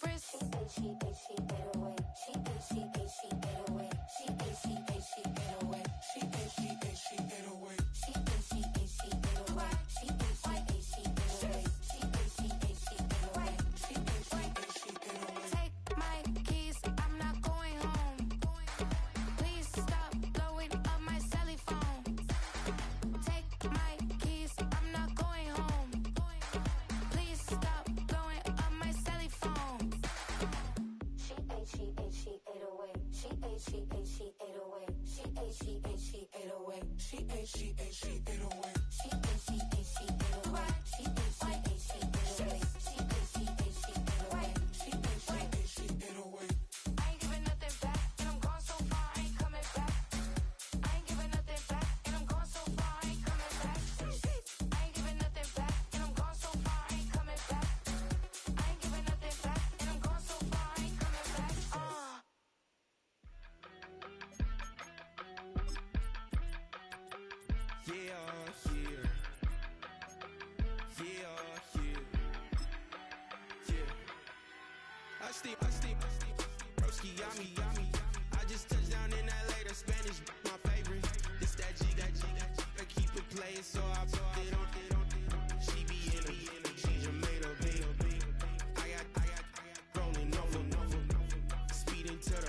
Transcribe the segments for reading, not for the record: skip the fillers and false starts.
wrist. She ate it away. She ate it away. She ate it away. She ate it away. She ate it away. She ate it away. She ate it away. Take my keys, I'm not going home. Please stop blowing up my celly phone. Take my keys, I'm not going home. Please stop blowing up my celly phone. She ate away. She ate away. She ate away. She ate away. She ate away. She ate away. I ain't giving nothing back, and I'm gone so far, I ain't coming back. I ain't giving nothing back, and I'm gone so far, I ain't coming back. I ain't giving nothing back, and I'm gone so far, I ain't coming back. I ain't giving nothing back, and I'm gone so far, I ain't coming back. I steam, broski, yummy. I just touched down in LA, the Spanish, my favorite. This that G, I keep it playing, so I put it on. She be in me, she's made of me. I got rolling over, speeding to the.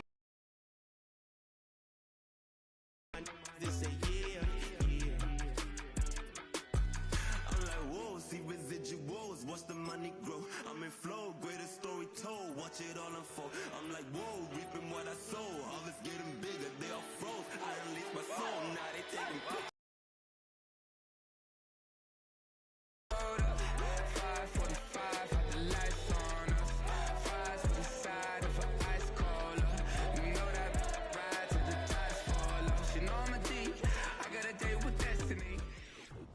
This a yeah. I'm like, whoa, see residuals, watch the money grow. I'm in flow, greater story told, watch it all unfold. I'm like, whoa, reaping what I sow. Harvest getting bigger, they all froze. I release my soul, now they taking pictures. 5:45, had the lights on us. Flies to the side of an ice cola. You know that ride till the tires fall off. She know I'm a D, I got a date with destiny.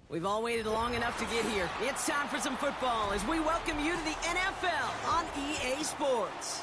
We've all waited long enough to get here. It's time for some football as we welcome you to the NFL on EA Sports.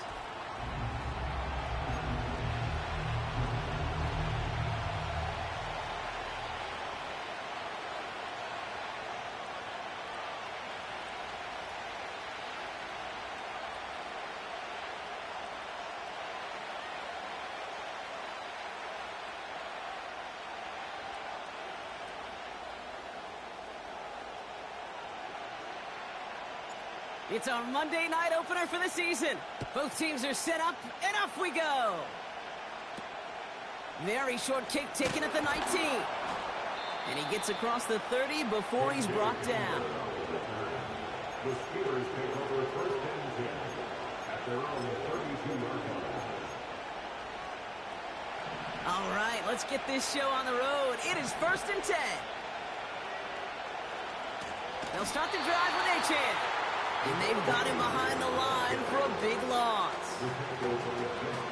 It's our Monday night opener for the season. Both teams are set up, and off we go. Very short kick taken at the 19. And he gets across the 30 before he's brought down. The Steelers take over first and 10 at their own 32-yard line. All right, let's get this show on the road. It is first and 10. They'll start the drive with Achane. And they've got him behind the line for a big loss.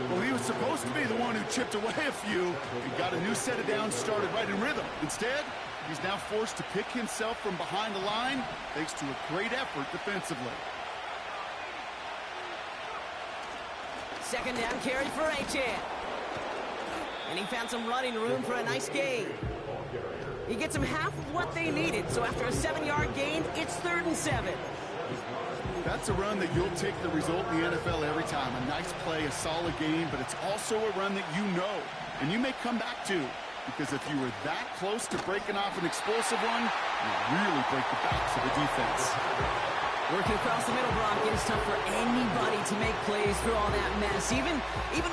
Well, he was supposed to be the one who chipped away a few and got a new set of downs started right in rhythm. Instead, he's now forced to pick himself from behind the line thanks to a great effort defensively. Second down carry for Achane. And he found some running room for a nice gain. He gets them half of what they needed, so after a 7-yard gain, it's 3rd and 7. That's a run that you'll take the result in the NFL every time. A nice play, a solid game, but it's also a run that you know, and you may come back to, because if you were that close to breaking off an explosive one, you really break the backs of the defense. Working across the middle, Brock, it's tough for anybody to make plays through all that mess, even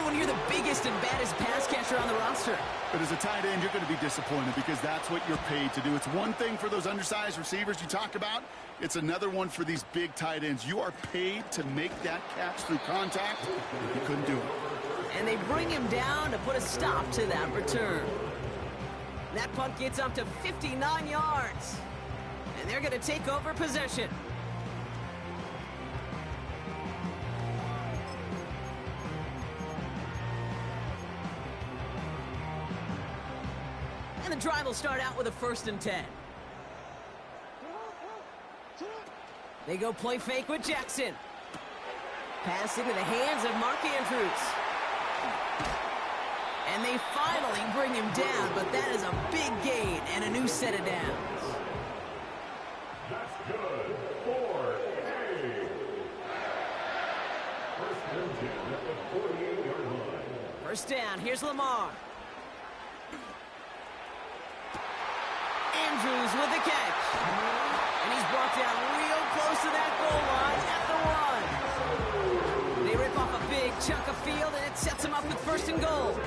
when you're the biggest and baddest pass catcher on the roster. But as a tight end, you're going to be disappointed because that's what you're paid to do. It's one thing for those undersized receivers you talk about. It's another one for these big tight ends. You are paid to make that catch through contact. You couldn't do it. And they bring him down to put a stop to that return. That punt gets up to 59 yards. And they're going to take over possession. And the drive will start out with a 1st and 10. They go play fake with Jackson. Pass into the hands of Mark Andrews. And they finally bring him down, but that is a big gain and a new set of downs. That's good for A. First down, here's Lamar. Andrews with the catch. And he's brought down real close to that goal line at the 1. They rip off a big chunk of field, and it sets them up with first and goal.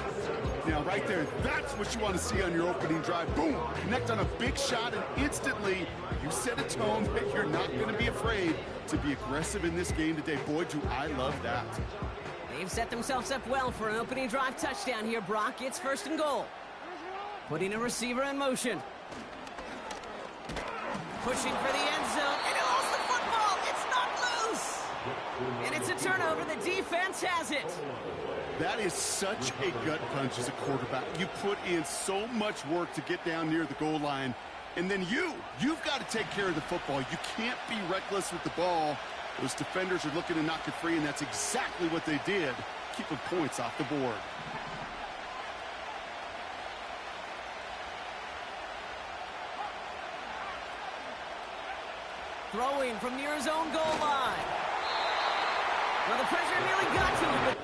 Now, right there, that's what you want to see on your opening drive. Boom! Connect on a big shot, and instantly you set a tone that you're not going to be afraid to be aggressive in this game today. Boy, do I love that. They've set themselves up well for an opening drive touchdown here, Brock. It's first and goal. Putting a receiver in motion. Pushing for the end zone, and he lost the football. It's not loose. And it's a turnover. The defense has it. That is such a gut punch as a quarterback. You put in so much work to get down near the goal line, and then you've got to take care of the football. You can't be reckless with the ball. Those defenders are looking to knock it free, and that's exactly what they did, keeping points off the board. Throwing from near his own goal line. Well, the pressure nearly got to him, but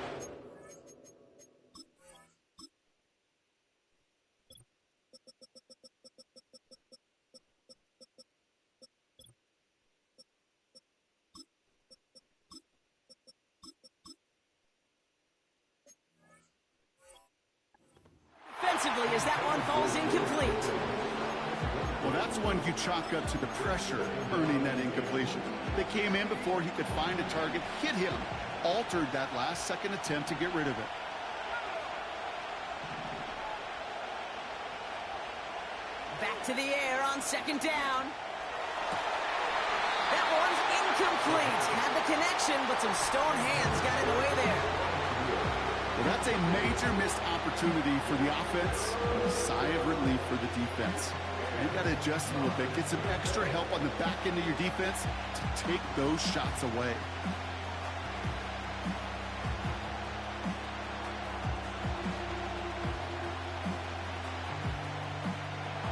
defensively as that one falls incomplete. Well, that's one you chalk up to the pressure earning that incompletion. They came in before he could find a target, hit him, altered that last-second attempt to get rid of it. Back to the air on second down. That one's incomplete. Had the connection, but some stone hands got in the way there. Well, that's a major missed opportunity for the offense. A sigh of relief for the defense. You got to adjust a little bit, get some extra help on the back end of your defense to take those shots away.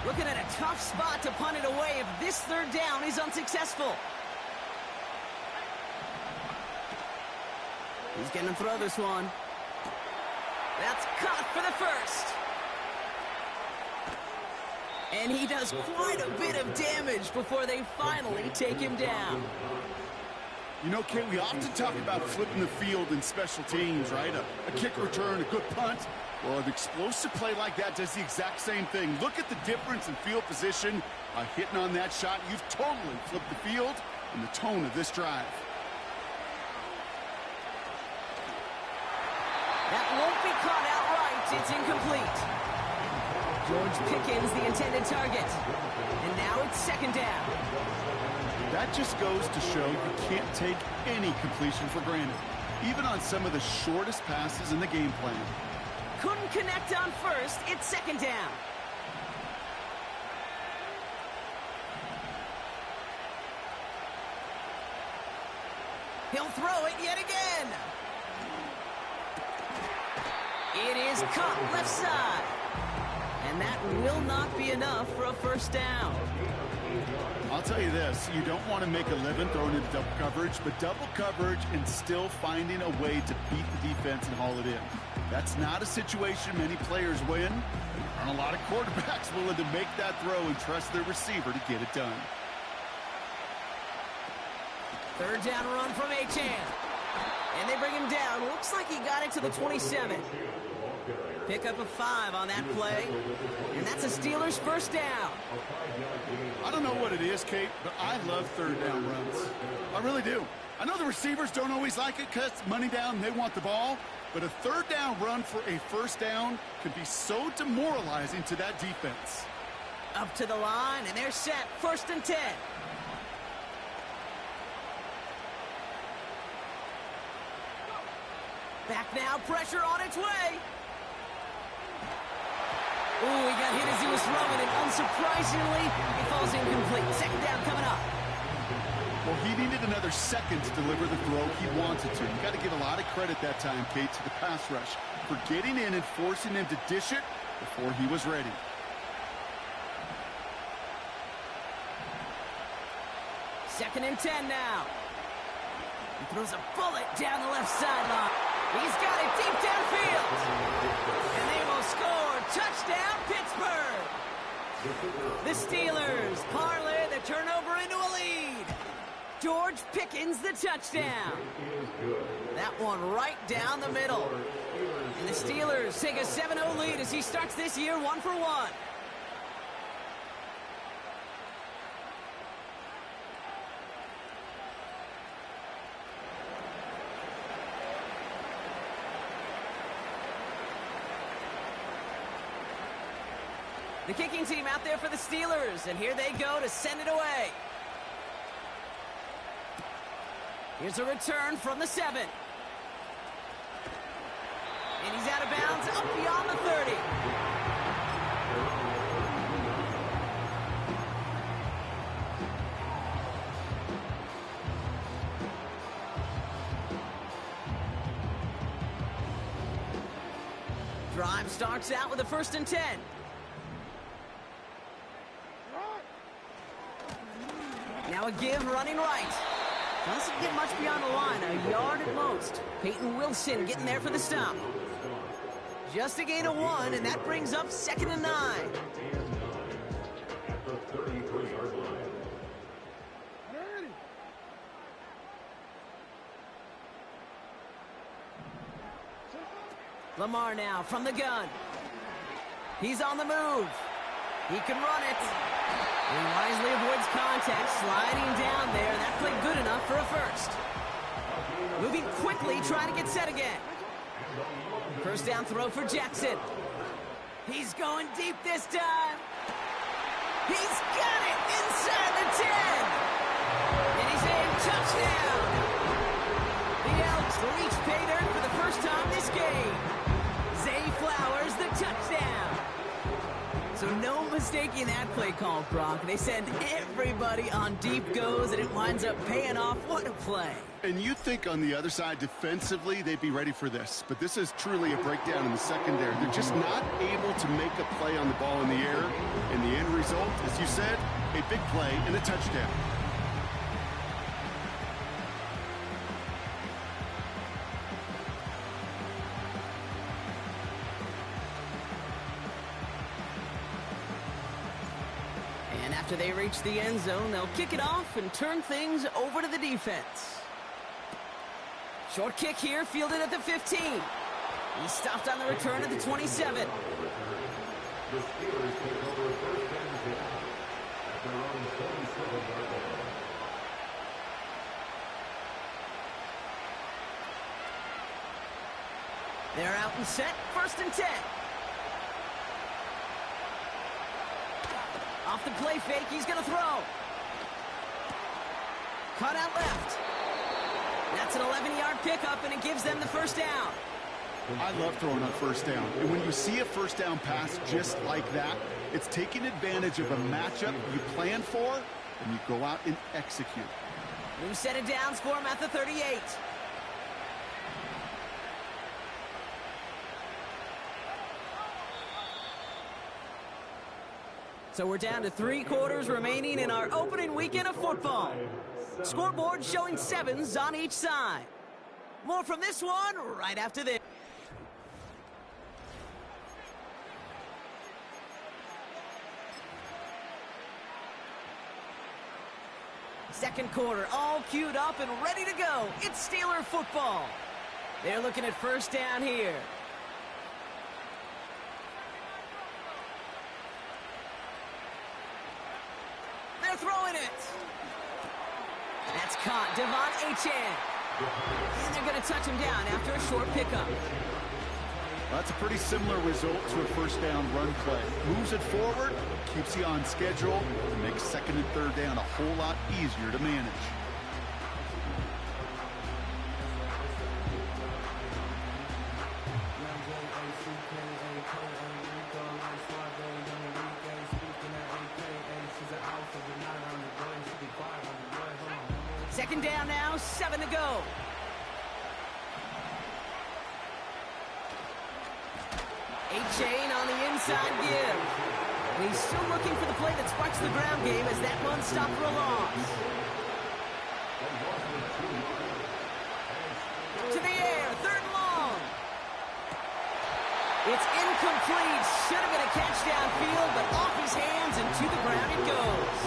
Looking at a tough spot to punt it away if this third down is unsuccessful. He's going to throw this one. That's caught for the first. And he does quite a bit of damage before they finally take him down. You know, Kate, we often talk about flipping the field in special teams, right? A kick return, a good punt. Well, an explosive play like that does the exact same thing. Look at the difference in field position by hitting on that shot. You've totally flipped the field and the tone of this drive. That won't be caught outright. It's incomplete. George Pickens, the intended target. And now it's second down. That just goes to show you can't take any completion for granted, even on some of the shortest passes in the game plan. Couldn't connect on first. It's second down. He'll throw it yet again. It is caught left side. And that will not be enough for a first down. I'll tell you this, you don't want to make a living throwing into double coverage, but double coverage and still finding a way to beat the defense and haul it in. That's not a situation many players win. There aren't a lot of quarterbacks willing to make that throw and trust their receiver to get it done. Third down run from Achane. And they bring him down. Looks like he got it to the 27. Pick up a 5 on that play. And that's a Steelers first down. I don't know what it is, Kate, but I love third down runs. I really do. I know the receivers don't always like it because money down, they want the ball. But a third down run for a first down can be so demoralizing to that defense. Up to the line, and they're set. First and 10. Back now, pressure on its way. Ooh, he got hit as he was throwing, and unsurprisingly, he falls incomplete. Second down coming up. Well, he needed another second to deliver the throw he wanted to. You got to give a lot of credit that time, Kate, to the pass rush for getting in and forcing him to dish it before he was ready. Second and 10 now. He throws a bullet down the left sideline. He's got it deep downfield. And they will score. Touchdown, Pittsburgh. The Steelers parlay the turnover into a lead. George Pickens the touchdown. That one right down the middle. And the Steelers take a 7-0 lead as he starts this year 1-for-1. The kicking team out there for the Steelers, and here they go to send it away. Here's a return from the 7. And he's out of bounds up beyond the 30. Drive starts out with a 1st and 10. Now a give running right. Doesn't get much beyond the line, a yard at most. Peyton Wilson getting there for the stop. Just a gain of 1, and that brings up 2nd and 9. At the 33-yard line. Lamar now from the gun. He's on the move. He can run it. He wisely avoids contact, sliding down there. That played good enough for a 1st. Moving quickly, trying to get set again. 1st down throw for Jackson. He's going deep this time. He's got it inside the 10. And he's in. Touchdown. The Elks reach pay dirt for the first time this game. Zay Flowers, the touchdown. So no mistaking that play call, Brock. They send everybody on deep goes, and it winds up paying off. What a play. And you think on the other side, defensively, they'd be ready for this. But this is truly a breakdown in the secondary. They're just not able to make a play on the ball in the air. And the end result, as you said, a big play and a touchdown. After they reach the end zone, they'll kick it off and turn things over to the defense. Short kick here, fielded at the 15. He's stopped on the return at the 27. The Steelers take over 1st and 10 at their own 47-yard line. They're out and set, 1st and 10. Off the play fake, he's going to throw. Cut out left. That's an 11-yard pickup, and it gives them the 1st down. I love throwing on 1st down. And when you see a 1st down pass just like that, it's taking advantage of a matchup you plan for, and you go out and execute. New set of downs for him at the 38. So we're down to 3 quarters remaining in our opening weekend of football. Scoreboard showing 7s on each side. More from this one right after this. Second quarter, all queued up and ready to go. It's Steeler football. They're looking at 1st down here. They're throwing it. That's caught. Devon Achane. And they're going to touch him down after a short pickup. Well, that's a pretty similar result to a 1st down run play. Moves it forward, keeps you on schedule, and makes 2nd and 3rd down a whole lot easier to manage. Second down now, 7 to go. Achane on the inside give. And he's still looking for the play that sparks the ground game as that one stopped for a loss. It's incomplete. Should have been a catch downfield, but off his hands and to the ground it goes.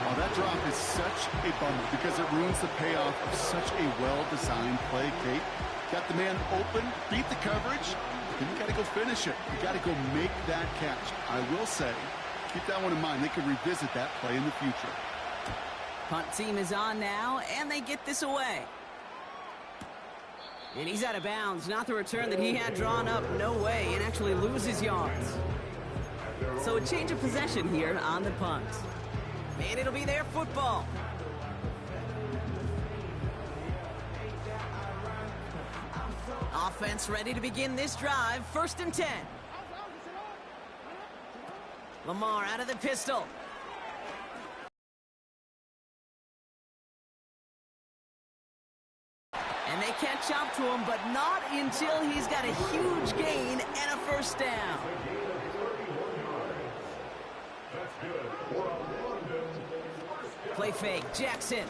Oh, that drop is such a bummer because it ruins the payoff of such a well-designed play, Kate. Got the man open, beat the coverage, then you got to go finish it. You got to go make that catch. I will say, keep that one in mind. They could revisit that play in the future. Punt team is on now, and they get this away. And he's out of bounds. Not the return that he had drawn up. No way. And actually loses yards. So a change of possession here on the punt. And it'll be their football. Offense ready to begin this drive. 1st and 10. Lamar out of the pistol. And they catch up to him, but not until he's got a huge gain and a 1st down. Play fake, Jackson.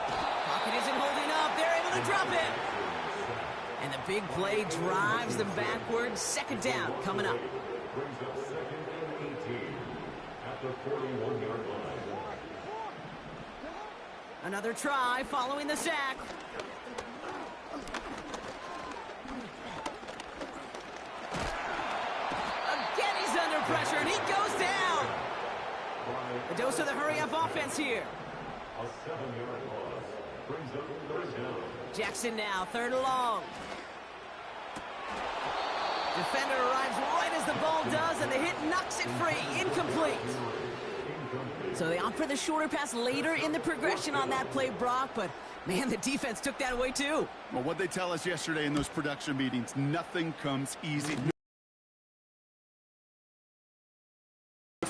Pocket isn't holding up. They're able to drop it. And the big play drives them backwards. 2nd down coming up. Brings up 2nd and 18 at the 41-yard line. Another try following the sack. Again, he's under pressure, and he goes down. A dose of the hurry-up offense here. A 7-yard loss brings up 3rd down. Jackson now, 3rd and long. Defender arrives right as the ball does, and the hit knocks it free. Incomplete. So they opt for the shorter pass later in the progression on that play, Brock, but man, the defense took that away too. Well, what they tell us yesterday in those production meetings, nothing comes easy.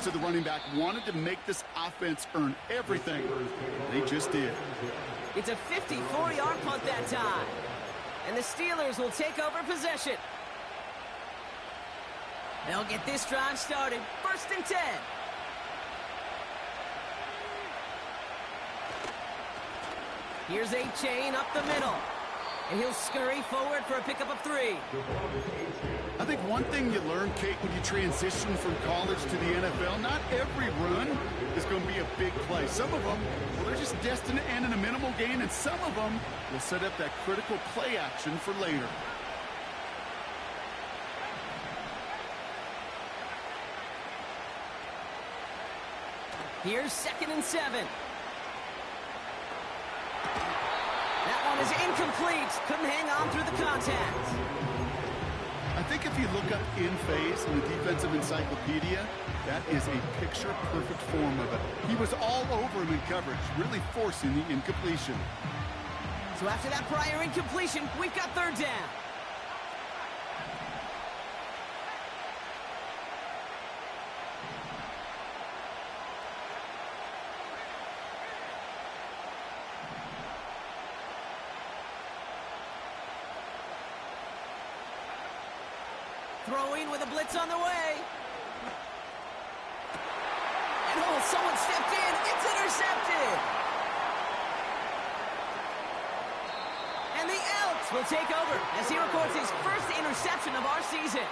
To the running back, wanted to make this offense earn everything. They just did. It's a 54-yard punt that time. And the Steelers will take over possession. They'll get this drive started. 1st and 10. Here's A-Chain up the middle. And he'll scurry forward for a pickup of 3. I think one thing you learn, Kate, when you transition from college to the NFL, not every run is going to be a big play. Some of them, well, they're just destined to end in a minimal gain, and some of them will set up that critical play action for later. Here's 2nd and 7. That one is incomplete. Couldn't hang on through the contact. I think if you look up in phase in the defensive encyclopedia, that is a picture-perfect form of it. He was all over him in coverage, really forcing the incompletion. So after that prior incompletion, we've got 3rd down. Throwing with a blitz on the way. And oh, someone stepped in. It's intercepted. And the Elks will take over as he records his 1st interception of our season.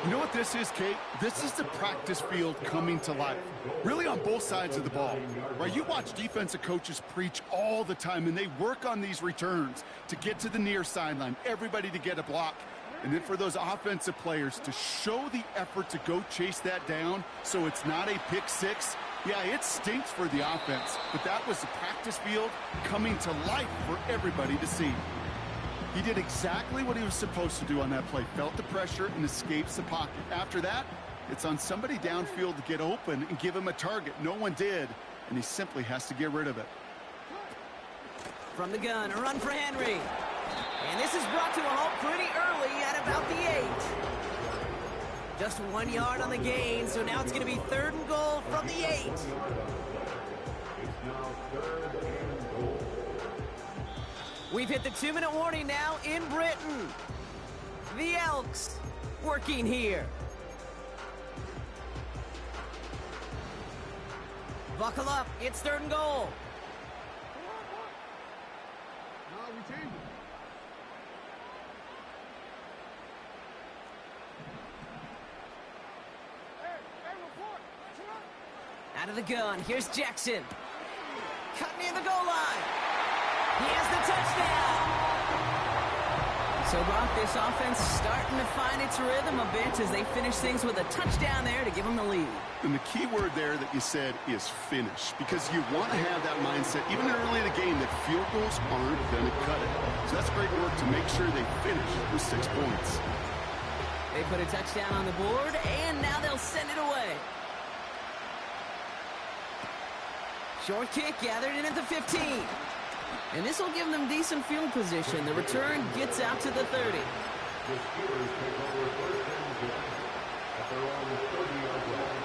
You know what this is, Kate? This is the practice field coming to life. Really on both sides of the ball. Right? You watch defensive coaches preach all the time, and they work on these returns to get to the near sideline, everybody to get a block. And then for those offensive players to show the effort to go chase that down so it's not a pick 6, yeah, it stinks for the offense. But that was the practice field coming to life for everybody to see. He did exactly what he was supposed to do on that play. Felt the pressure and escapes the pocket. After that, it's on somebody downfield to get open and give him a target. No one did, and he simply has to get rid of it. From the gun, a run for Henry. And this is brought to a halt pretty early at about the 8. Just 1 yard on the gain, so now it's going to be 3rd and goal from the 8. It's now 3rd and goal. We've hit the 2-minute warning now in Britain. The Elks working here. Buckle up, it's 3rd and goal. Out of the gun, here's Jackson. Cut near the goal line. He has the touchdown. So, Brock, this offense starting to find its rhythm a bit as they finish things with a touchdown there to give them the lead. And the key word there that you said is finish, because you want to have that mindset, even early in the game, that field goals aren't going to cut it. So that's great work to make sure they finish with 6 points. They put a touchdown on the board, and now they'll send it away. Short kick gathered in at the 15. And this will give them decent field position. The return gets out to the 30. The Steelers take over first and 10 at their own 30-yard line.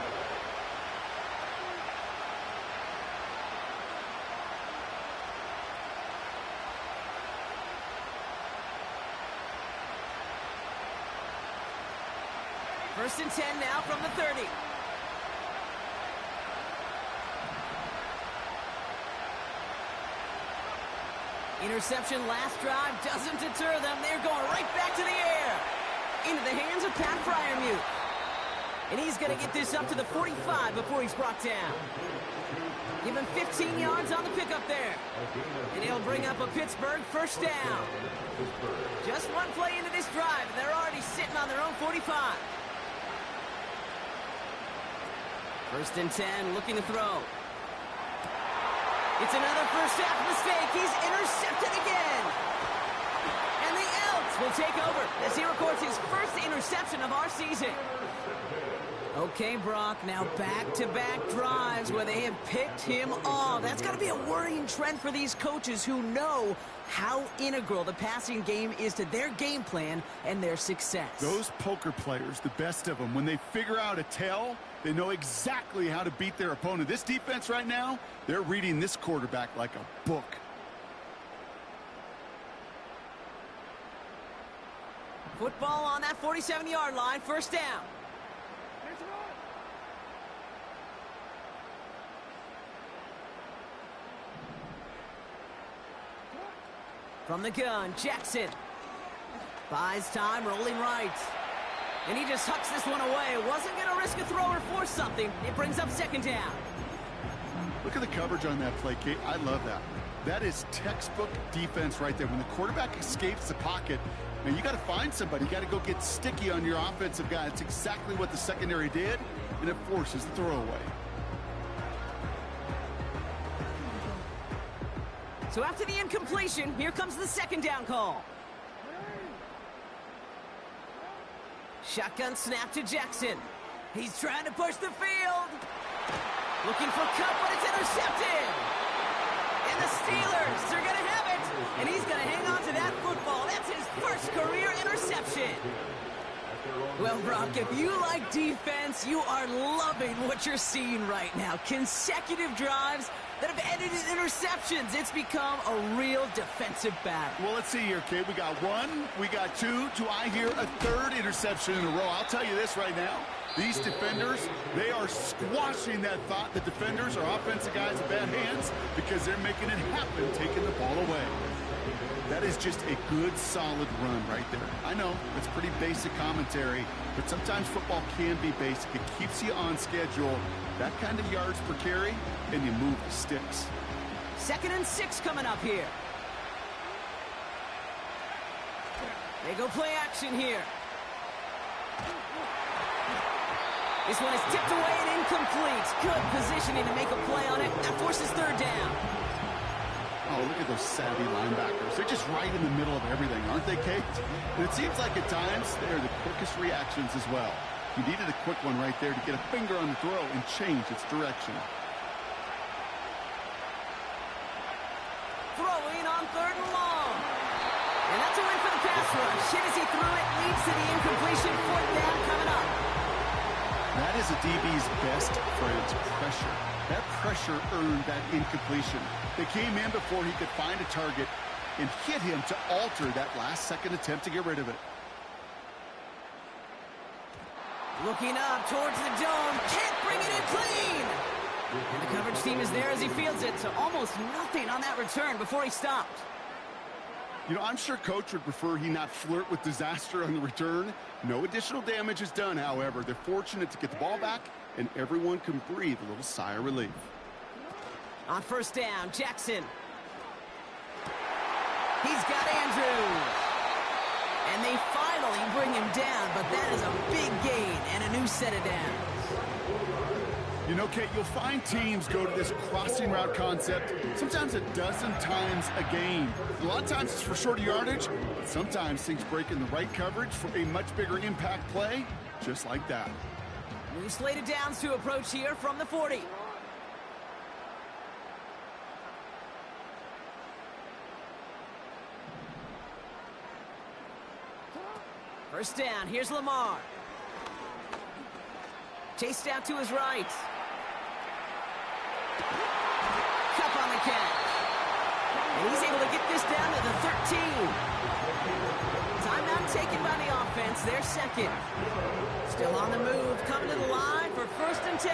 First and 10 now from the 30. Interception last drive doesn't deter them. They're going right back to the air. Into the hands of Pat Freiermuth. And he's going to get this up to the 45 before he's brought down. Give him 15 yards on the pickup there. And he'll bring up a Pittsburgh first down. Just one play into this drive, and they're already sitting on their own 45. First and 10, looking to throw. It's another first half mistake. He's intercepted again. And the Elks will take over as he records his first interception of our season. Okay, Brock, now back-to-back drives where they have picked him off. That's got to be a worrying trend for these coaches who know how integral the passing game is to their game plan and their success. Those poker players, the best of them, when they figure out a tell, they know exactly how to beat their opponent. This defense right now, they're reading this quarterback like a book. Football on that 47-yard line, first down. From the gun, Jackson. Buys time, rolling right. And he just hucks this one away. Wasn't going to risk a throw or force something. It brings up second down. Look at the coverage on that play, Kate. I love that. That is textbook defense right there. When the quarterback escapes the pocket, man, you got to find somebody. You got to go get sticky on your offensive guy. It's exactly what the secondary did, and it forces the throwaway. So after the incompletion, here comes the second down call. Shotgun snap to Jackson. He's trying to push the field. Looking for Kupp, but it's intercepted. And the Steelers are going to have it. And he's going to hang on to that football. That's his first career interception. Well, Brock, if you like defense, you are loving what you're seeing right now. Consecutive drives that have ended in interceptions. It's become a real defensive battle. Well, let's see here, Kate. We got one, we got two. Do I hear a third interception in a row? I'll tell you this right now. These defenders, they are squashing that thought that defenders are offensive guys in bad hands because they're making it happen, taking the ball away. That is just a good, solid run right there. I know, it's pretty basic commentary, but sometimes football can be basic. It keeps you on schedule. That kind of yards per carry, and you move the sticks. 2nd and 6 coming up here. They go play action here. This one is tipped away and incomplete. Good positioning to make a play on it. That forces third down. Oh, look at those savvy linebackers. They're just right in the middle of everything, aren't they, Kate? And it seems like at times they're the quickest reactions as well. You needed a quick one right there to get a finger on the throw and change its direction. Throwing on 3rd and long. And that's a win for the pass rush. Hit as he threw it, leads to the incompletion. 4th down coming up. That is a DB's best friend, pressure. That pressure earned that incompletion. They came in before he could find a target and hit him to alter that last-second attempt to get rid of it. Looking up towards the dome. Can't bring it in clean. And the coverage team is there as he fields it. So almost nothing on that return before he stopped. You know, I'm sure Coach would prefer he not flirt with disaster on the return. No additional damage is done, however. They're fortunate to get the ball back and everyone can breathe a little sigh of relief. On first down, Jackson. He's got Andrews. And they finally bring him down, but that is a big gain and a new set of downs. You know, Kate, you'll find teams go to this crossing route concept sometimes a dozen times a game. A lot of times it's for shorter yardage, but sometimes things break in the right coverage for a much bigger impact play, just like that. New slated downs to approach here from the 40. First down, here's Lamar. Chased out to his right. Cup on the catch. And he's able to get this down to the 13. Timeout taken by the offense, their second. Still on the move, coming to the line for first and 10.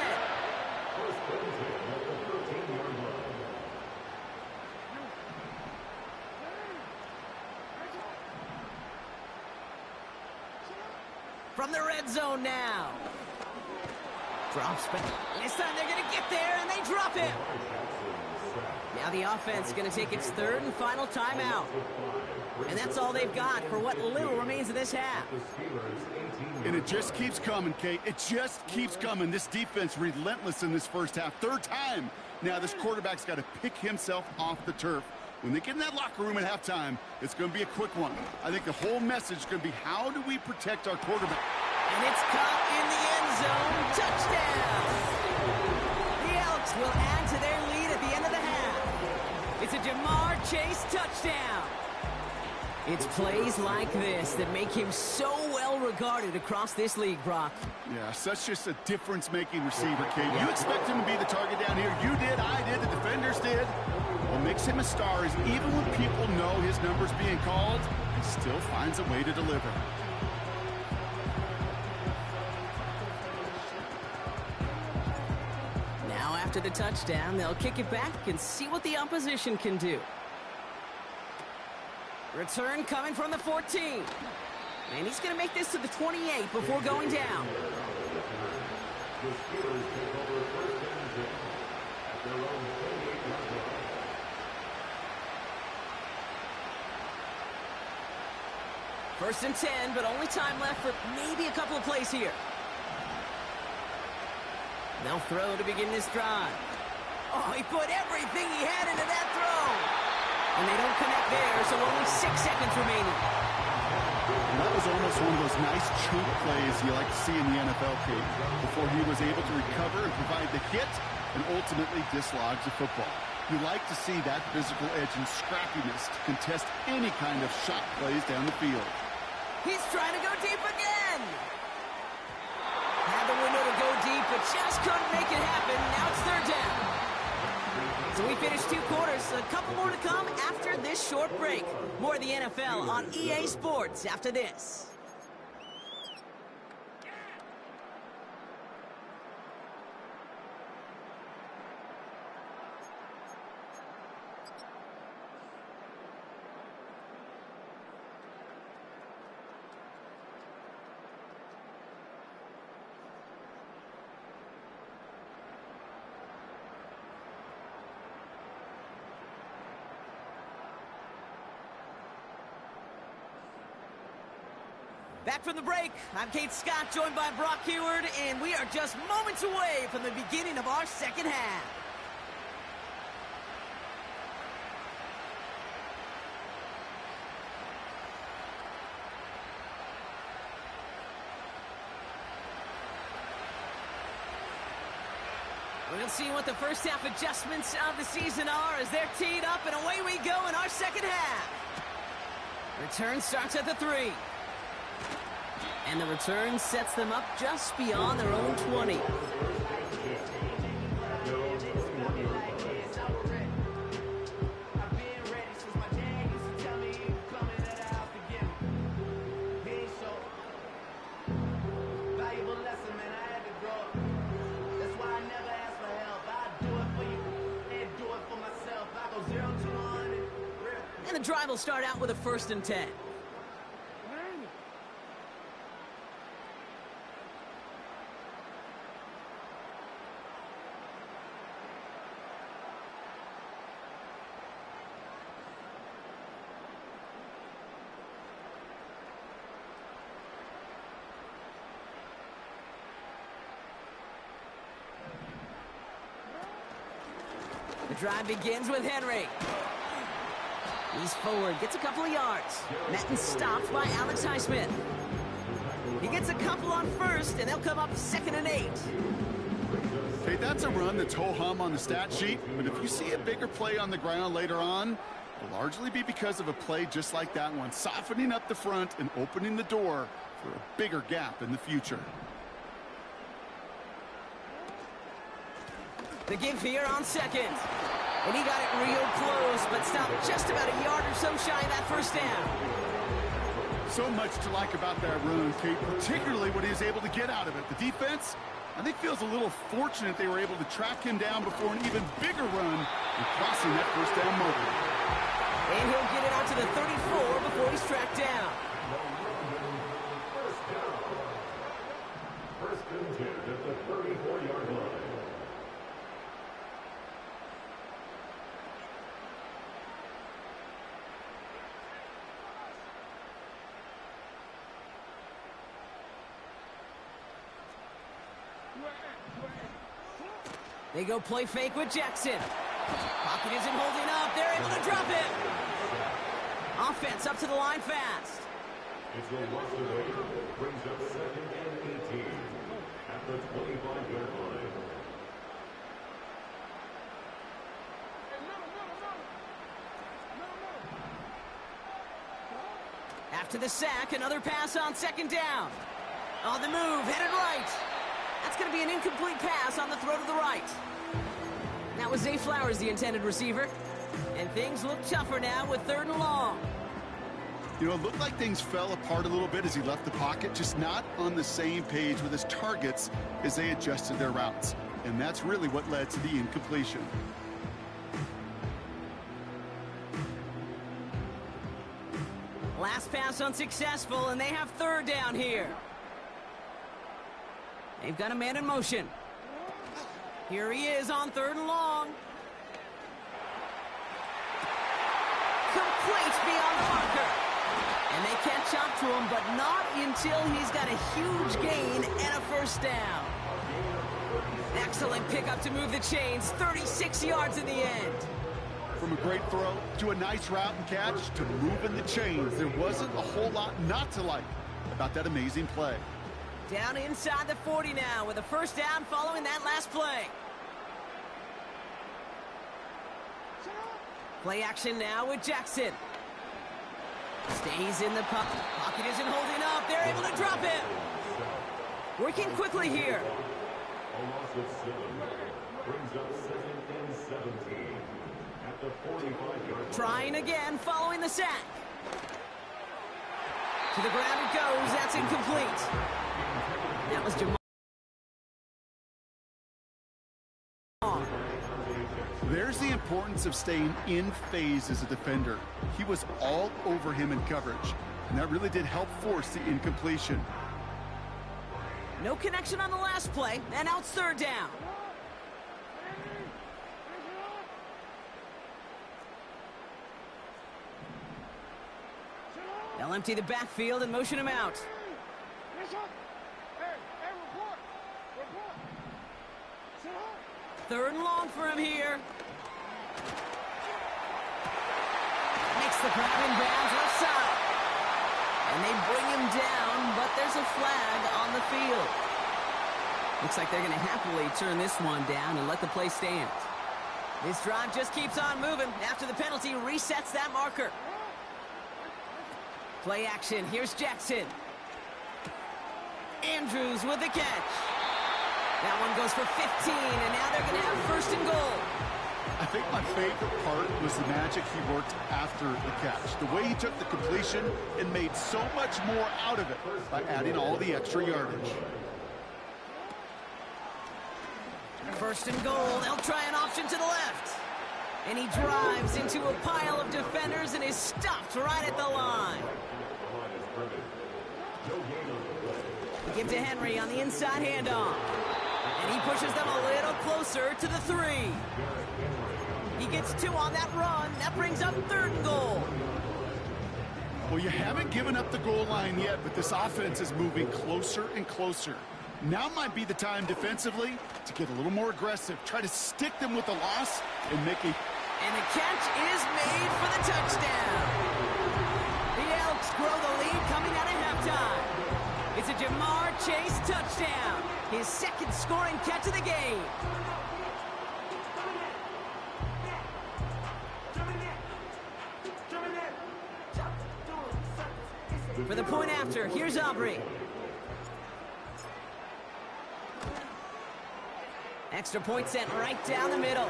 From the red zone now. Drops back. This time they're going to get there, and they drop him. Now the offense is going to take its third and final timeout. And that's all they've got for what little remains of this half. And it just keeps coming, Kate. It just keeps coming. This defense relentless in this first half. Third time. Now this quarterback's got to pick himself off the turf. When they get in that locker room at halftime, it's going to be a quick one. I think the whole message is going to be, how do we protect our quarterback? And it's caught in the end zone. Touchdown! The Elks will add to their lead at the end of the half. It's a Jamar Chase touchdown. It's plays like this that make him so well regarded across this league, Brock. Yeah, such just a difference-making receiver, Kate. You expect him to be the target down here. You did, I did, the defenders did. What makes him a star is even when people know his number's being called, he still finds a way to deliver. Now after the touchdown, they'll kick it back and see what the opposition can do. Return coming from the 14. And he's going to make this to the 28 before going down. The Steelers take over first and 10 at their own 28-yard line. First and 10, but only time left for maybe a couple of plays here. They'll throw to begin this drive. Oh, he put everything he had into that throw. And they don't connect there, so only 6 seconds remaining. And that was almost one of those nice chunk plays you like to see in the NFL, Kate, before he was able to recover and provide the hit and ultimately dislodge the football. You like to see that physical edge and scrappiness to contest any kind of shot plays down the field. He's trying to go deep again. Had the window to go deep, but just couldn't make it happen. Now it's third down. So we finished 2 quarters. A couple more to come after this short break. More of the NFL on EA Sports after this. Back from the break, I'm Kate Scott, joined by Brock Huard, and we are just moments away from the beginning of our second half. We'll see what the first half adjustments of the season are as they're teed up, and away we go in our second half. Return starts at the 3. And the return sets them up just beyond their own 20. And the drive will start out with a first and 10. The drive begins with Henry. He's forward, gets a couple of yards. Met and stopped by Alex Highsmith. He gets a couple on first, and they'll come up 2nd and 8. Okay, that's a run that's ho-hum on the stat sheet, but if you see a bigger play on the ground later on, it'll largely be because of a play just like that one, softening up the front and opening the door for a bigger gap in the future. The give here on 2nd. And he got it real close, but stopped just about a yard or so shy of that first down. So much to like about that run, Kate, particularly what he was able to get out of it. The defense, I think, feels a little fortunate they were able to track him down before an even bigger run and crossing that first down marker. And he'll get it out to the 34 before he's tracked down. First and 10 at the 34-yard line. They go play fake with Jackson. Pocket isn't holding up. They're able to drop it. Offense up to the line fast. It's a loss of 8. Brings up 2nd and 18 at the 25-yard line. After the sack, another pass on 2nd down. On the move, headed right. That's going to be an incomplete pass on the throw to the right. That was Zay Flowers, the intended receiver. And things look tougher now with 3rd and long. You know, it looked like things fell apart a little bit as he left the pocket, just not on the same page with his targets as they adjusted their routes. And that's really what led to the incompletion. Last pass unsuccessful, and they have 3rd down here. They've got a man in motion. Here he is on 3rd and long. Complete beyond the marker. And they catch up to him, but not until he's got a huge gain and a first down. Excellent pickup to move the chains. 36 yards in the end. From a great throw to a nice route and catch to moving the chains, there wasn't a whole lot not to like about that amazing play. Down inside the 40 now with a first down following that last play. Play action now with Jackson. Stays in the pocket. Pocket isn't holding up. They're able to drop it. Working quickly here. A loss of 7. Brings up 2nd and 17 at the 45-yard line. Trying again following the sack. To the ground it goes. That's incomplete. That was Jamal. There's the importance of staying in phase as a defender. He was all over him in coverage, and that really did help force the incompletion. No connection on the last play, and now it's 3rd down. They'll empty the backfield and motion him out. 3rd and long for him here. Makes the grab in bounds left side. And they bring him down, but there's a flag on the field. Looks like they're going to happily turn this one down and let the play stand. This drive just keeps on moving. After the penalty, resets that marker. Play action. Here's Jackson. Andrews with the catch. That one goes for 15, and now they're going to have 1st and goal. I think my favorite part was the magic he worked after the catch. The way he took the completion and made so much more out of it by adding all the extra yardage. 1st and goal. They'll try an option to the left. And he drives into a pile of defenders and is stopped right at the line. They give to Henry on the inside handoff. And he pushes them a little closer to the 3. He gets 2 on that run. That brings up 3rd and goal. Well, you haven't given up the goal line yet, but this offense is moving closer and closer. Now might be the time defensively to get a little more aggressive. Try to stick them with the loss and make a... And the catch is made for the touchdown. The Elks grow the lead coming out of halftime. It's a Ja'Marr Chase touchdown. His second scoring catch of the game. For the point after, here's Aubrey. Extra point sent right down the middle.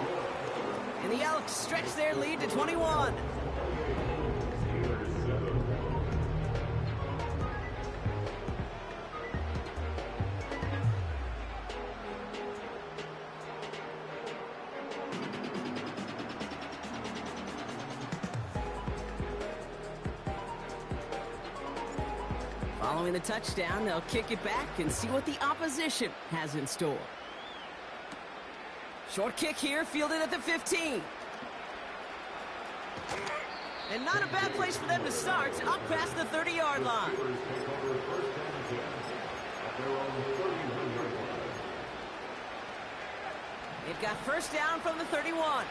And the Elks stretch their lead to 21. Following the touchdown, they'll kick it back and see what the opposition has in store. Short kick here, fielded at the 15. And not a bad place for them to start, up past the 30-yard line. They've got first down from the 31.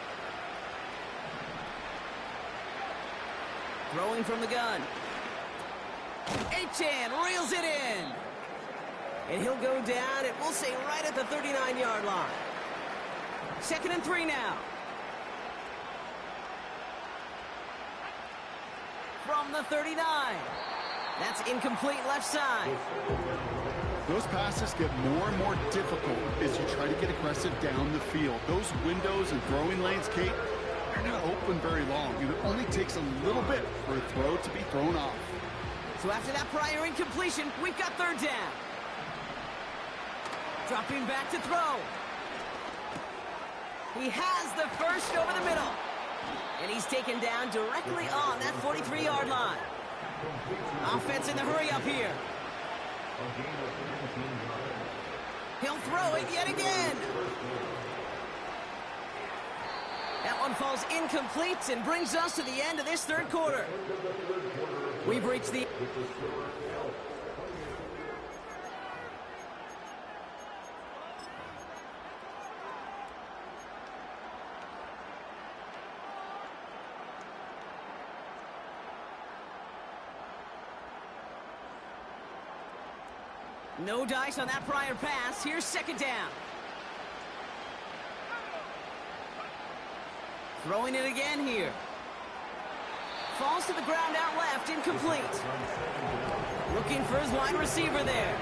Throwing from the gun. Achane reels it in. And he'll go down, and we'll say right at the 39-yard line. 2nd and 3 now. From the 39. That's incomplete left side. Those passes get more and more difficult as you try to get aggressive down the field. Those windows and throwing lanes, Kate, they're not open very long. It only takes a little bit for a throw to be thrown off. So after that prior incompletion, we've got third down. Dropping back to throw. He has the first over the middle. And he's taken down directly on that 43-yard line. Offense in the hurry up here. He'll throw it yet again. That one falls incomplete and brings us to the end of this third quarter. We've reached the... No dice on that prior pass. Here's second down. Throwing it again here. Falls to the ground out left, incomplete. Looking for his wide receiver there.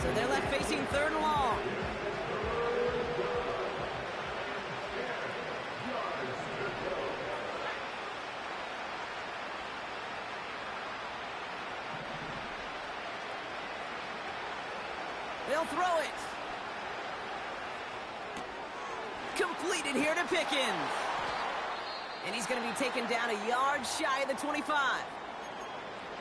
So they're left facing third and long. They'll throw it. Completed here to Pickens. And he's going to be taken down a yard shy of the 25.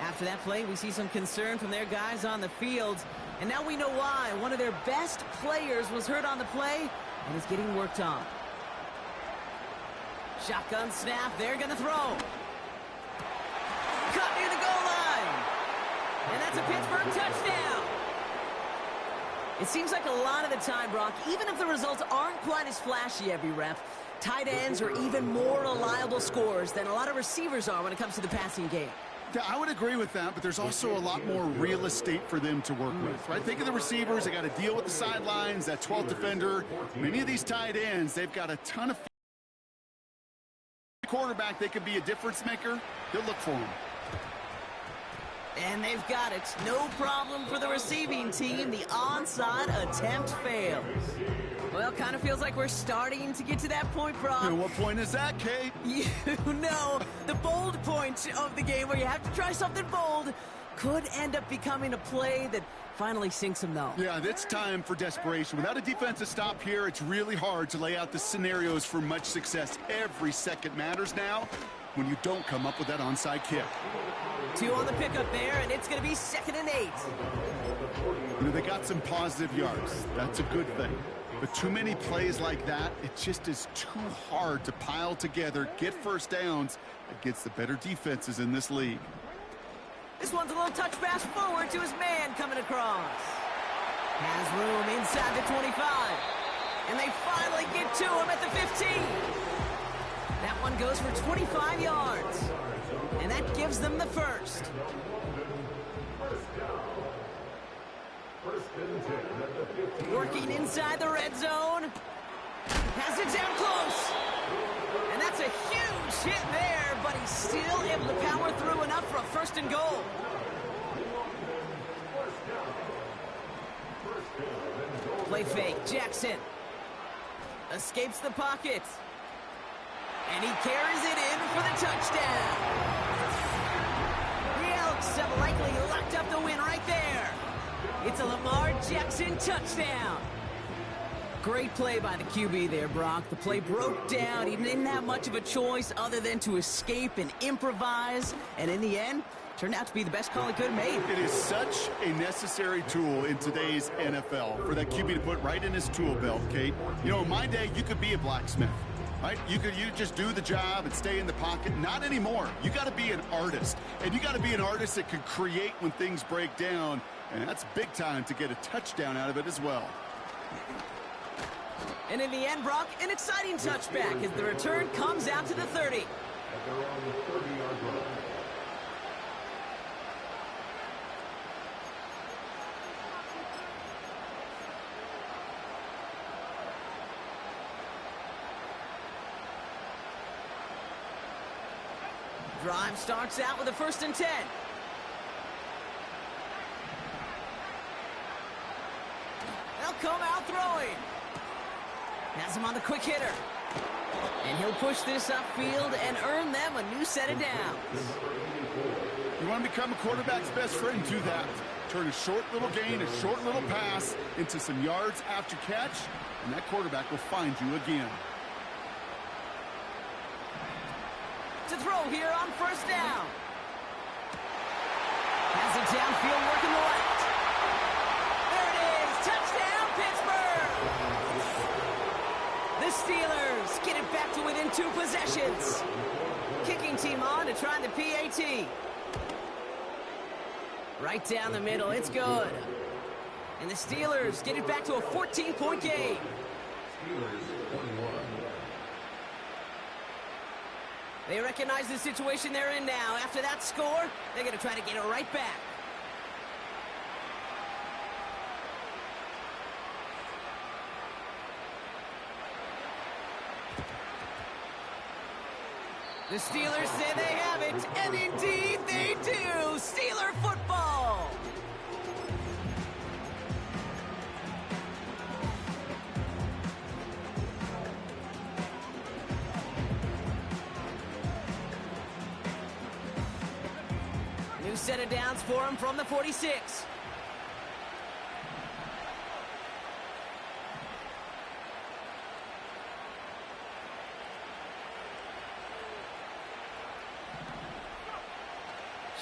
After that play, we see some concern from their guys on the field. And now we know why. One of their best players was hurt on the play and is getting worked on. Shotgun snap. They're going to throw. Cut near the goal line. And that's a Pittsburgh touchdown. It seems like a lot of the time, Brock, even if the results aren't quite as flashy every rep, tight ends are even more reliable scorers than a lot of receivers are when it comes to the passing game. Yeah, I would agree with that, but there's also a lot more real estate for them to work with, right? Think of the receivers. They got to deal with the sidelines, that 12th defender. Many of these tight ends, they've got a ton of quarterback. They could be a difference maker. They'll look for him. And they've got it. No problem for the receiving team. The onside attempt fails. Well, kind of feels like we're starting to get to that point, Brock. And what point is that, Kate? You know, the bold point of the game where you have to try something bold could end up becoming a play that finally sinks them, though. Yeah, it's time for desperation. Without a defensive stop here, it's really hard to lay out the scenarios for much success. Every second matters now when you don't come up with that onside kick. 2 on the pickup there, and it's going to be 2nd and 8. You know, they got some positive yards. That's a good thing. But too many plays like that, it just is too hard to pile together, get first downs against the better defenses in this league. This one's a little touch pass forward to his man coming across. Has room inside the 25. And they finally get to him at the 15. That one goes for 25 yards. And that gives them the first. Working inside the red zone. Has it down close. And that's a huge hit there, but he's still able to power through enough for a first and goal. Play fake, Jackson. Escapes the pocket. And he carries it in for the touchdown. The Elks have likely locked up the win right there. It's a Lamar Jackson touchdown. Great play by the QB there, Brock. The play broke down. He didn't have much of a choice other than to escape and improvise. And in the end, turned out to be the best call he could have made. It is such a necessary tool in today's NFL for that QB to put right in his tool belt, Kate. You know, in my day, you could be a blacksmith, right? You just do the job and stay in the pocket. Not anymore. You got to be an artist. And you got to be an artist that can create when things break down. And that's big time to get a touchdown out of it as well. And in the end, Brock, an exciting touchback as the return comes out to the 30. At their own 30-yard line. Drive starts out with a 1st and 10. They'll come out throwing. Has him on the quick hitter. And he'll push this upfield and earn them a new set of downs. You want to become a quarterback's best friend, do that. Turn a short little gain, a short little pass into some yards after catch, and that quarterback will find you again. To throw here on 1st down. Has it downfield working the left. There it is. Touchdown, Pittsburgh. The Steelers get it back to within 2 possessions. Kicking team on to try the PAT. Right down the middle. It's good. And the Steelers get it back to a 14-point game. Steelers 21. They recognize the situation they're in now. After that score, they're going to try to get it right back. The Steelers say they have it, and indeed they do. Steeler football. New set of downs for him from the 46.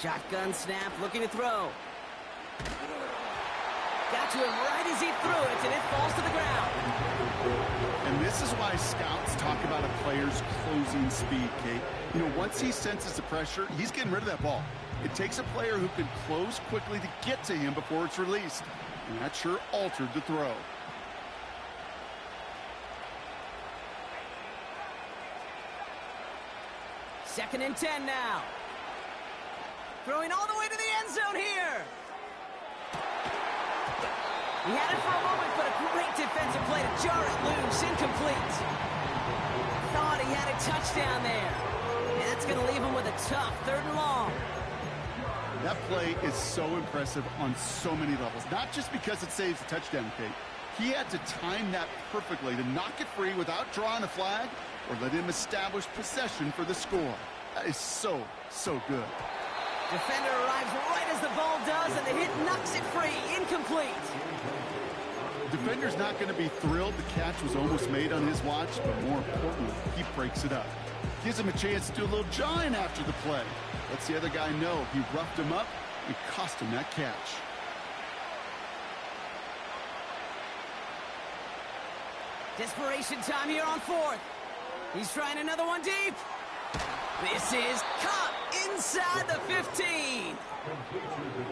Shotgun snap, looking to throw. Got to him right as he threw it, and it falls to the ground. And this is why scouts talk about a player's closing speed, Kate. You know, once he senses the pressure, he's getting rid of that ball. It takes a player who can close quickly to get to him before it's released. And that sure altered the throw. Second and 10 now. Throwing all the way to the end zone here. He had it for a moment, but a great defensive play to jar it loose. Incomplete. Thought he had a touchdown there. And that's going to leave him with a tough 3rd and long. That play is so impressive on so many levels. Not just because it saves a touchdown, Kate. He had to time that perfectly to knock it free without drawing a flag or let him establish possession for the score. That is so, so good. Defender arrives right as the ball does, and the hit knocks it free. Incomplete. Defender's not going to be thrilled the catch was almost made on his watch, but more importantly, he breaks it up. Gives him a chance to do a little jawing after the play. Lets the other guy know he roughed him up and cost him that catch. Desperation time here on 4th. He's trying another one deep. This is caught inside the 15.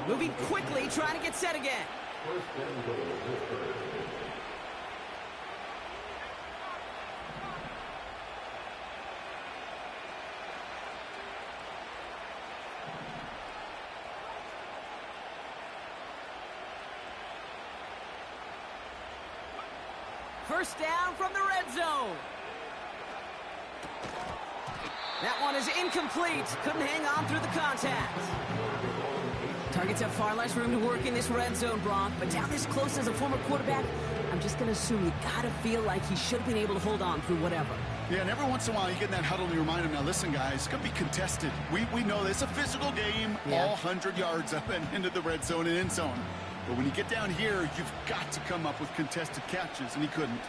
Moving quickly, trying to get set again. First and goal, Pittsburgh. First down from the red zone. That one is incomplete. Couldn't hang on through the contact. Targets have far less room to work in this red zone, Brock, but down this close as a former quarterback, I'm just going to assume you got to feel like he should have been able to hold on through whatever. Yeah, and every once in a while you get in that huddle and you remind him, now listen, guys, it's going to be contested. We know this. It's a physical game, all 100 yards up and into the red zone and end zone. But when you get down here, you've got to come up with contested catches, and he couldn't.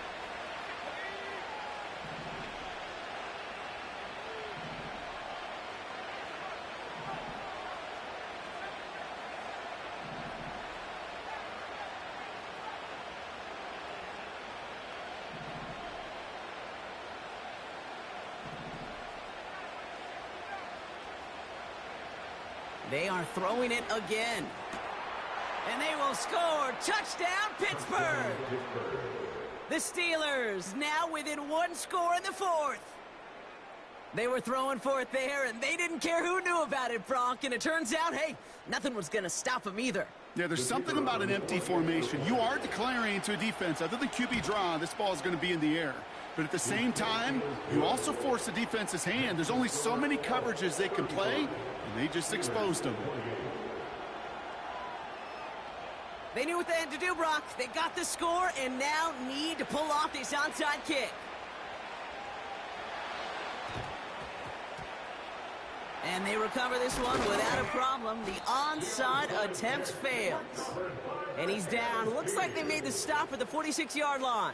They are throwing it again. And they will score. Touchdown, Pittsburgh! The Steelers now within one score in the fourth. They were throwing for it there, and they didn't care who knew about it, Brock. And it turns out, hey, nothing was going to stop them either. Yeah, there's something about an empty formation. You are declaring to a defense, other than QB draw, this ball is going to be in the air. But at the same time, you also force the defense's hand. There's only so many coverages they can play, and they just exposed them. They knew what they had to do, Brock. They got the score and now need to pull off this onside kick. And they recover this one without a problem. The onside attempt fails. And he's down. Looks like they made the stop at the 46-yard line.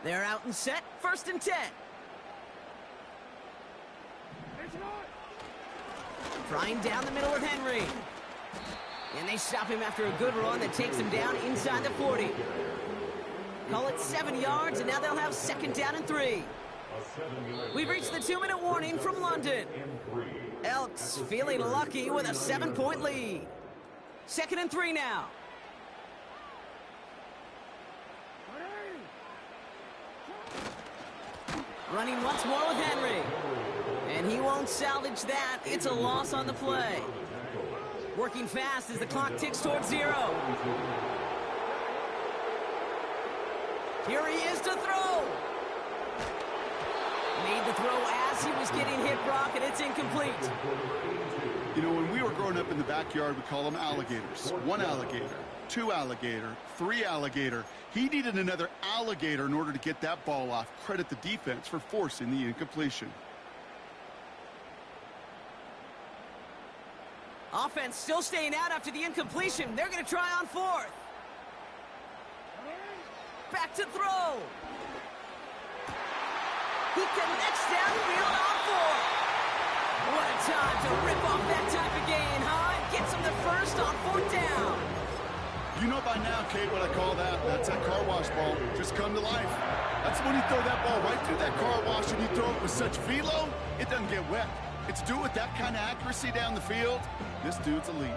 They're out and set, 1st and 10. Flying down the middle of Henry. And they stop him after a good run that takes him down inside the 40. Call it 7 yards, and now they'll have 2nd down and 3. We've reached the 2-minute warning from London. Elks feeling lucky with a 7-point lead. 2nd and 3 now. Running once more with Henry. And he won't salvage that. It's a loss on the play. Working fast as the clock ticks towards 0. Here he is to throw. Made the throw as he was getting hit, Brock, and it's incomplete. You know, when we were growing up in the backyard, we call them alligators. 1 alligator, 2 alligator, 3 alligator. He needed another alligator in order to get that ball off. Credit the defense for forcing the incompletion. Offense still staying out after the incompletion. They're going to try on 4th. Back to throw. He connects downfield on 4th. What a time to rip off that type of gain, huh? Gets him the first on 4th down. You know by now, Kate, what I call that. That's that car wash ball. Just come to life. That's when you throw that ball right through that car wash and you throw it with such velo, it doesn't get wet. It's do it with that kind of accuracy down the field. This dude's elite.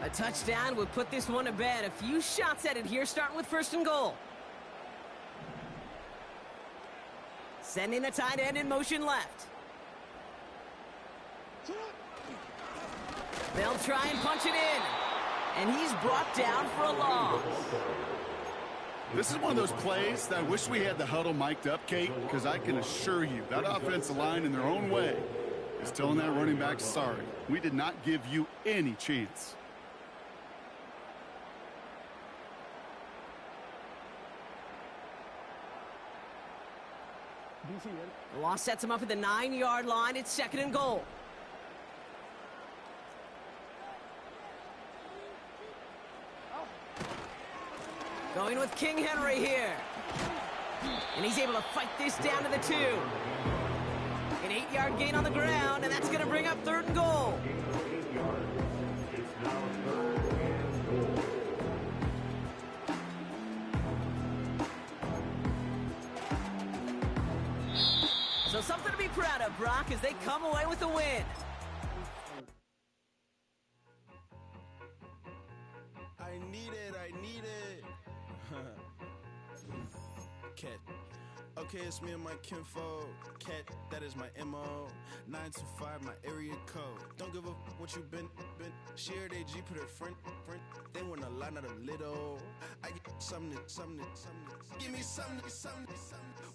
A touchdown would put this one to bed. A few shots at it here, starting with 1st and goal. Sending the tight end in motion left. They'll try and punch it in. And he's brought down for a loss. This is one of those plays that I wish we had the huddle mic'd up, Kate, because I can assure you that offensive line in their own way is telling that running back, sorry, we did not give you any chance. The loss sets him up at the 9-yard line. It's 2nd and goal. Going with King Henry here. And he's able to fight this down to the 2. An 8-yard gain on the ground, and that's going to bring up 3rd and goal. Now third and goal. So something to be proud of, Brock, as they come away with the win. I need it. Cat. Okay, it's me and my kinfolk. Cat, that is my MO. 925, my area code. Don't give a what you been. Shared AG, put her friend. They want a lot, not a little. I get something. Give me something.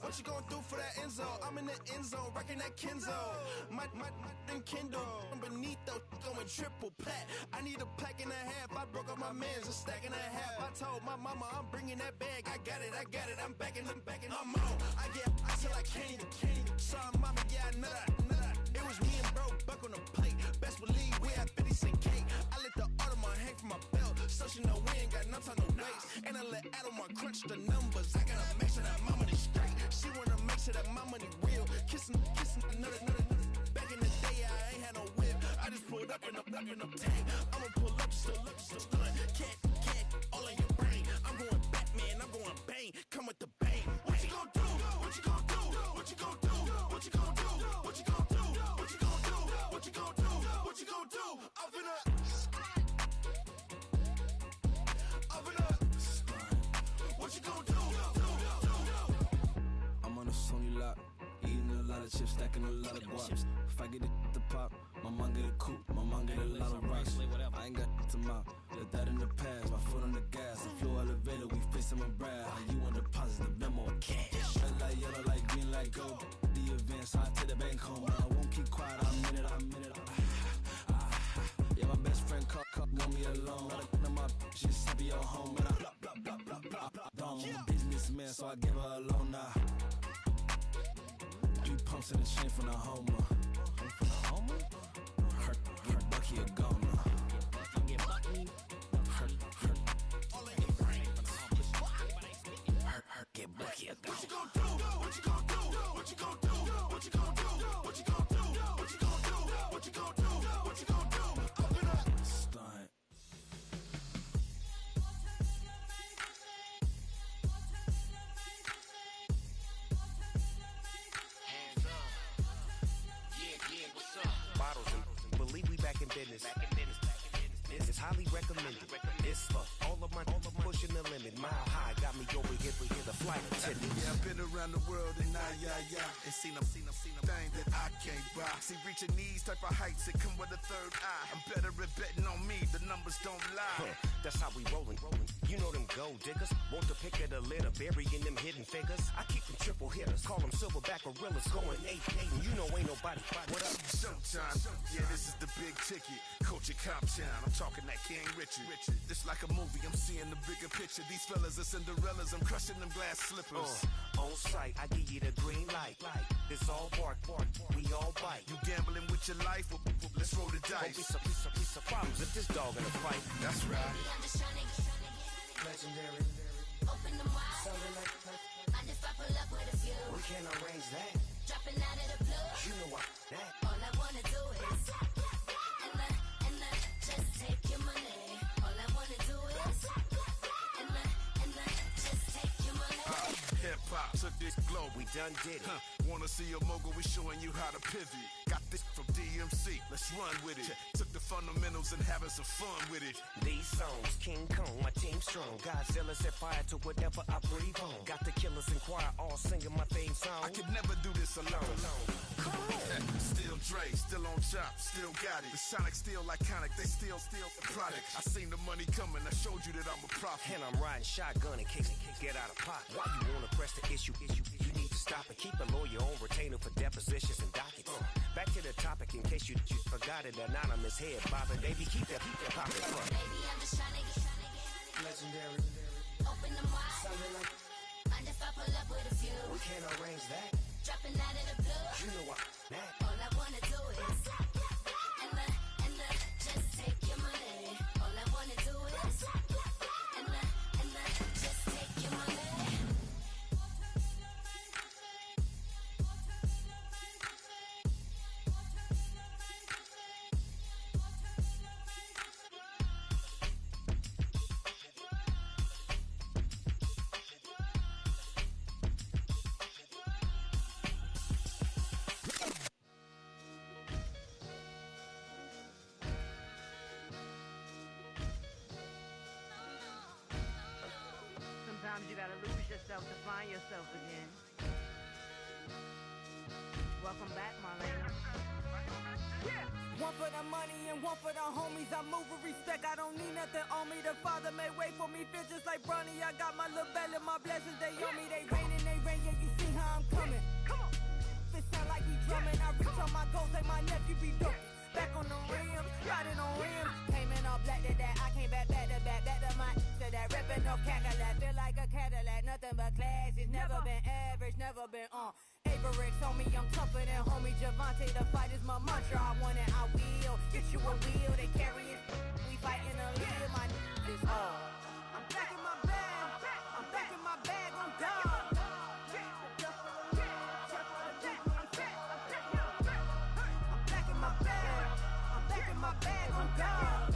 What you gonna do for that end zone? I'm in the end zone, rocking that Kenzo. My Kindle. I'm beneath though, going triple plat. I need a pack and a half. I broke up my mans, a stack and a half. I told my mama I'm bringing that bag. I got it. I'm backing. I'm on. I get till I can't. Sorry, mama, yeah, I nut. It was me and bro, buck on the plate. Best believe we had 50 cent cake. I let the Audemars hang from my belt, so she know we ain't got no time to waste. And I let Audemars crunch the numbers. I gotta make sure that my money straight. She wanna make sure that my money real. Kissing another. Back in the day, I ain't had no whip. I just pulled up in a tank. I'ma pull up just to stun. Cat, all in your brain. I'm going Batman, I'm going bang. Come with the bang. What you gonna do? What you gonna do? What you gonna do? What you gonna do? What you gonna do? What you gonna do? What you gonna do? What you gonna do? I'm finna. What you gonna do? I'm on a Sony lot, eating a lot of chips, stacking a lot of guaps. If I get it to pop, my mom get a coupe, my mom get a lot of rice. I ain't got to mouth, let that in the past. My foot on the gas, I flew elevator, we facing my brad. How you on the positive, no more cash. Red light, yellow light, green light, gold. The event, so I take the bank home. I won't keep quiet, I'm in it. Yeah, my best friend caught want me alone. Got my she's happy at home, and I blah. I'm a businessman, so I give her a loan now. 3 pumps in the chain from the Homer. Her Bucky a goner. Get Bucky a goner. What you gonna do? What you gonna do? What you gonna do? What you gonna do? What you gonna do? What you gonna do? What you gonna do? What you gonna do? Open up. Stunt. Bottles and believe we back in business. It's highly recommended. It's for all of my pushing the limit. Mile high got me over here for the flight attendant. Yeah, I've been around the world and and seen them thing that I can't buy. See, reaching these type of heights, it come with a third eye. I'm better at betting on me, the numbers don't lie. That's how we rollin'. You know them gold diggers, want to pick at a litter, burying them hidden figures. I keep them triple hitters, call them silverback gorillas, going 8-8, and you know ain't nobody. What up? Showtime, yeah, this is the big ticket. Coach at Cop Town, I'm talking that King Richard. This like a movie, I'm seeing the bigger picture. These fellas are Cinderellas, I'm crushing them glass slippers. On sight, I give you the green light. It's all bark, we all bite. You gambling with your life, let's roll the dice. Don't be some problems if this dog in a fight. That's right. I'm just trying to get Legendary. open them wide. Something like And if I pull up with a few, we can't arrange that. dropping out of the blue. You know what? That. All I wanna do is and just take your money. All I wanna do is and just take your money. Hip hop took this globe, we done did it. Wanna see a mogul? We showing you how to pivot. Got this from DMC, let's run with it. Took the fundamentals and having some fun with it. These songs, King Kong, my team strong. Godzilla set fire to whatever I breathe on. Got the killers in choir all singing my theme song. I could never do this alone. Still Dre, still on top, still got it. The Sonic still iconic, they still the product. I seen the money coming, I showed you that I'm a prophet. And I'm riding shotgun in case it can get out of pocket. Why you wanna press the issue? You need to stop and keep a lawyer on retainer for depositions and dockets. Back to the topic in case you forgot it. Anonymous head bobbing, baby, keep that popping. Baby, I'm just trying to get Legendary. open them wide. Something like And if I pull up with a few, we can't arrange that. dropping out of the blue. You know what? That. All I wanna do is and just take your money. All I wanna do is and just take your money. yourself to find yourself again. Welcome back, Marlena. Yeah. One for the money and one for the homies. I move with respect, I don't need nothing on me. The Father may wait for me, feel just like Bronny. I got my little belly, my blessings, they on me. They rain and they rain, yeah, you see how I'm coming. Come on. It sound like we drumming. I reach on my goals like my nephew be dope. Back on the rims, riding on rims. Came in all black to that, I came back to back to my to that ripping off Cadillac. Feel like a Cadillac, nothing but class. It's never been average, never been on. Averix on me, I'm tougher than homie Javante. The fight is my mantra, I want it, I will. Get you a wheel, they carry it. We fighting a little, my is all. I'm back in my bag, I'm back in my bag, on God. My bag on God.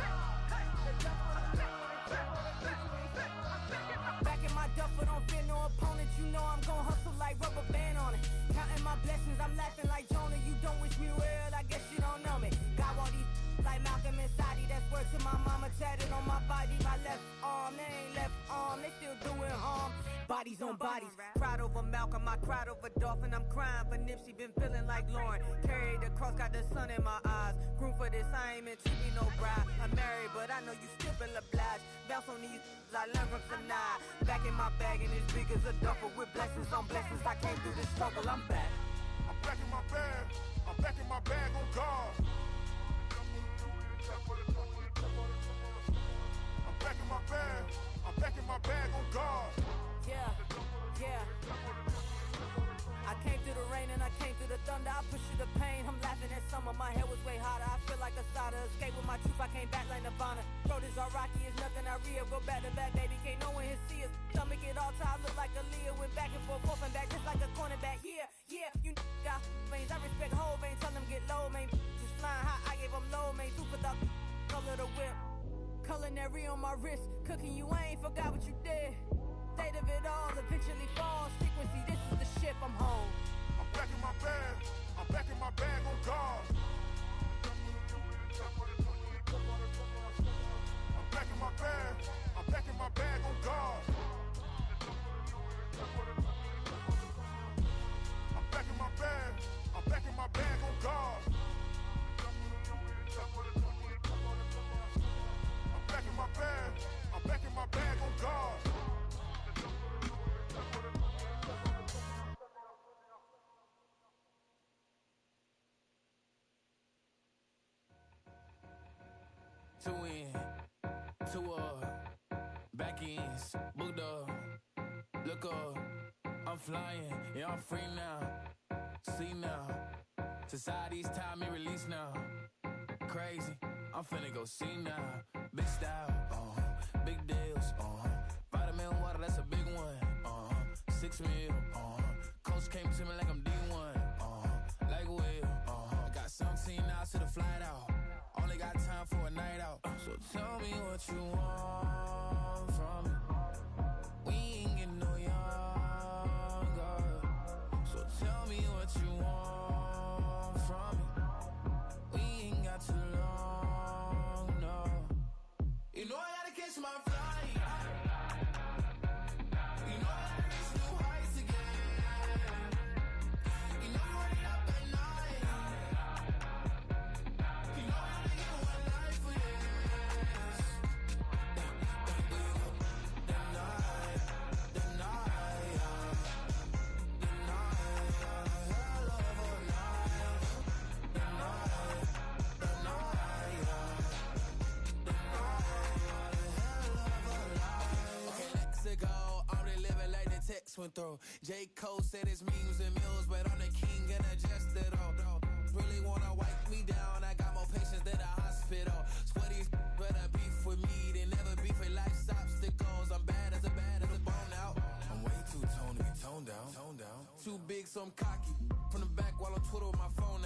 Back in my duffel, don't fear no opponent. You know I'm gon' hustle like rubber band on it. Counting my blessings, I'm laughing like Jonah. You don't wish me well, I guess you don't know me. Got all these like Malcolm and Sadie. That's word to my mama, tatted on my body. My left arm, they ain't left arm, they still doing harm. Bodies on bodies, cried over Malcolm, I cried over Dolphin. I'm crying for Nipsey, been feeling like Lauren. Carried the cross, got the sun in my eyes. Grew for this, I ain't meant to be no bride. I'm married, but I know you still feel obliged. Bounce on these, I learned from Sanaa. Back in my bag and it's big as a duffel. With blessings on blessings, I came through this struggle, I'm back. I'm back in my bag, I'm back in my bag on God. I'm back in my bag, I'm back in my bag on God. Yeah, yeah. I came through the rain and I came through the thunder. I pushed through the pain, I'm laughing at summer. My hair was way hotter, I feel like a soda. Escape with my truth, I came back like Nirvana. Throat is all rocky, it's nothing I real. Go back to back, baby, can't no one here see us. Stomach it all tied, look like a Leah. Went back and forth and back, just like a cornerback. Yeah, yeah, you got veins, I respect whole veins. Tell them get low, man. Just flying high, I gave them low, man. Super the color the whip. Culinary on my wrist, cooking you, I ain't forgot what you did. State of it all, eventually falls. Frequency, this is the ship, I'm home. I'm back in my bag, I'm back in my bag on God. I'm back in my bag, I'm back in my bag on God. I'm back in my bag, I'm back in my bag on God. I'm back in my bag, I'm back in my bag on God. Two in, two up, back ends, booked up, look up, I'm flying, yeah, I'm free now, see now, society's time me release now, crazy, I'm finna go see now, big style, big deals, vitamin water, that's a big one, 6 mil, coach came to me like I'm D1, like Will, I got 17 hours to the flight out. Only got time for a night out. So tell me what you want from me. We ain't getting no younger. So tell me what you want from me. We ain't got too long, no. You know I gotta catch my flight. You know I gotta reach new heights again. You know you're running up at night. You know went through. J. Cole said it's memes and mills, but I'm the king and adjust it all. Really wanna wipe me down, I got more patience than a hospital. Sweaty better beef with me than never beef with life's obstacles. I'm bad as a bone out. I'm way too toned to be toned down. Too big, so I'm cocky. From the back while on Twitter with my phone